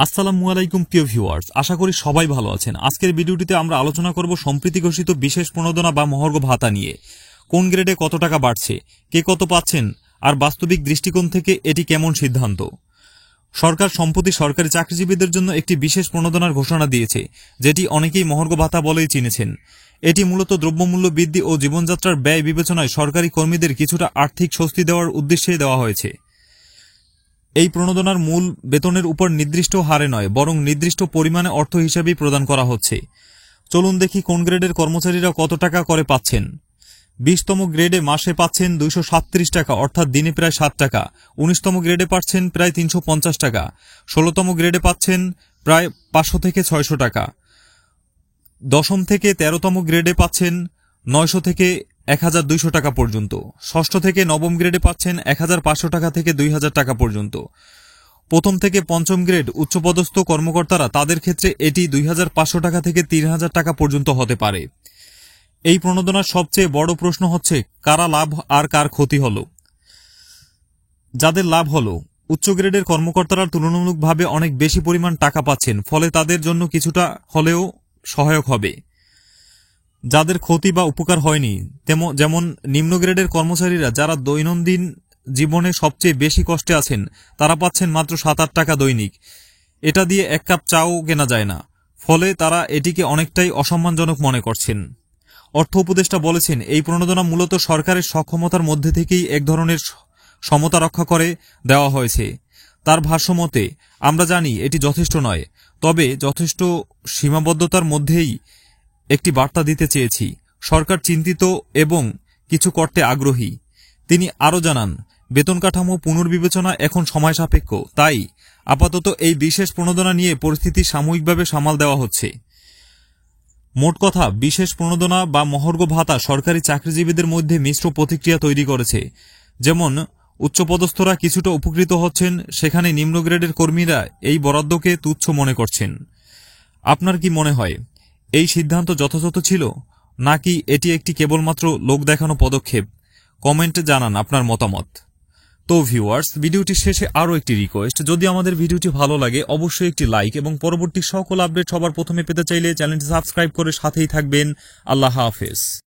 আসসালামু আলাইকুম প্রিয় ভিউয়ার্স, আশা করি সবাই ভালো আছেন। আজকের ভিডিওটিতে আমরা আলোচনা করব সম্প্রতি ঘোষিত বিশেষ প্রণোদনা বা মহার্ঘ ভাতা নিয়ে। কোন গ্রেডে কত টাকা বাড়ছে, কে কত পাচ্ছেন, আর বাস্তবিক দৃষ্টিকোণ থেকে এটি কেমন সিদ্ধান্ত। সরকার সম্প্রতি সরকারি চাকরিজীবীদের জন্য একটি বিশেষ প্রণোদনার ঘোষণা দিয়েছে, যেটি অনেকেই মহার্ঘ ভাতা বলেই চিনেছেন। এটি মূলত দ্রব্যমূল্য বৃদ্ধি ও জীবনযাত্রার ব্যয় বিবেচনায় সরকারি কর্মীদের কিছুটা আর্থিক স্বস্তি দেওয়ার উদ্দেশ্যে দেওয়া হয়েছে। এই প্রণোদনার মূল বেতনের উপর নির্দিষ্ট হারে নয়, বরং নির্দিষ্ট পরিমাণে অর্থ হিসাবেই প্রদান করা হচ্ছে। চলুন দেখি কোন গ্রেডের কর্মচারীরা কত টাকা করে পাচ্ছেন। 20তম গ্রেডে মাসে পাচ্ছেন 237 টাকা, অর্থাৎ দিনে প্রায় 7 টাকা। 19তম গ্রেডে পাচ্ছেন প্রায় 350 টাকা। 16তম গ্রেডে পাচ্ছেন প্রায় 500 থেকে 600 টাকা। 10ম থেকে 13তম গ্রেডে পাচ্ছেন 900 থেকে 1200 টাকা পর্যন্ত। ষষ্ঠ থেকে 9ম গ্রেডে পাচ্ছেন 1500 টাকা থেকে 2000 টাকা পর্যন্ত। প্রথম থেকে 5ম গ্রেড উচ্চপদস্থ কর্মকর্তারা, তাদের ক্ষেত্রে এটি 2500 টাকা থেকে 3000 টাকা পর্যন্ত হতে পারে। এই প্রণোদনার সবচেয়ে বড় প্রশ্ন হচ্ছে, কারা লাভ আর কার ক্ষতি হলো। যাদের লাভ হলো, উচ্চ গ্রেডের কর্মকর্তারা তুলনামূলকভাবে অনেক বেশি পরিমাণ টাকা পাচ্ছেন, ফলে তাদের জন্য কিছুটা হলেও সহায়ক হবে। যাদের ক্ষতি বা উপকার হয়নি, যেমন নিম্ন গ্রেডের কর্মচারীরা, যারা দৈনন্দিন জীবনে সবচেয়ে বেশি কষ্টে আছেন, তারা পাচ্ছেন মাত্র 7-8 টাকা দৈনিক। এটা দিয়ে এক কাপ চাও কেনা যায় না, ফলে তারা এটিকে অনেকটাই অসম্মানজনক মনে করছেন। অর্থ উপদেষ্টা বলেছেন, এই প্রণোদনা মূলত সরকারের সক্ষমতার মধ্যে থেকেই এক ধরনের সমতা রক্ষা করে দেওয়া হয়েছে। তার ভাষ্যমতে, আমরা জানি এটি যথেষ্ট নয়, তবে যথেষ্ট সীমাবদ্ধতার মধ্যেই একটি বার্তা দিতে চেয়েছি। সরকার চিন্তিত এবং কিছু করতে আগ্রহী। তিনি আরও জানান, বেতন কাঠামো পুনর্বিবেচনা এখন সময় সাপেক্ষ, তাই আপাতত এই বিশেষ প্রণোদনা নিয়ে পরিস্থিতি সাময়িকভাবে সামাল দেওয়া হচ্ছে। মোট কথা, বিশেষ প্রণোদনা বা মহার্ঘ ভাতা সরকারি চাকরিজীবীদের মধ্যে মিশ্র প্রতিক্রিয়া তৈরি করেছে। যেমন উচ্চপদস্থরা কিছুটা উপকৃত হচ্ছেন, সেখানে নিম্ন গ্রেডের কর্মীরা এই বরাদ্দকে তুচ্ছ মনে করছেন। আপনার কি মনে হয়, এই সিদ্ধান্ত যথাযথ ছিল, নাকি এটি একটি কেবলমাত্র লোক দেখানো পদক্ষেপ? কমেন্টে জানান আপনার মতামত। তো ভিউয়ার্স, ভিডিওটি শেষে আরও একটি রিকোয়েস্ট, যদি আমাদের ভিডিওটি ভালো লাগে অবশ্যই একটি লাইক, এবং পরবর্তী সকল আপডেট সবার প্রথমে পেতে চাইলে চ্যানেলটি সাবস্ক্রাইব করে সাথেই থাকবেন। আল্লাহ হাফেজ।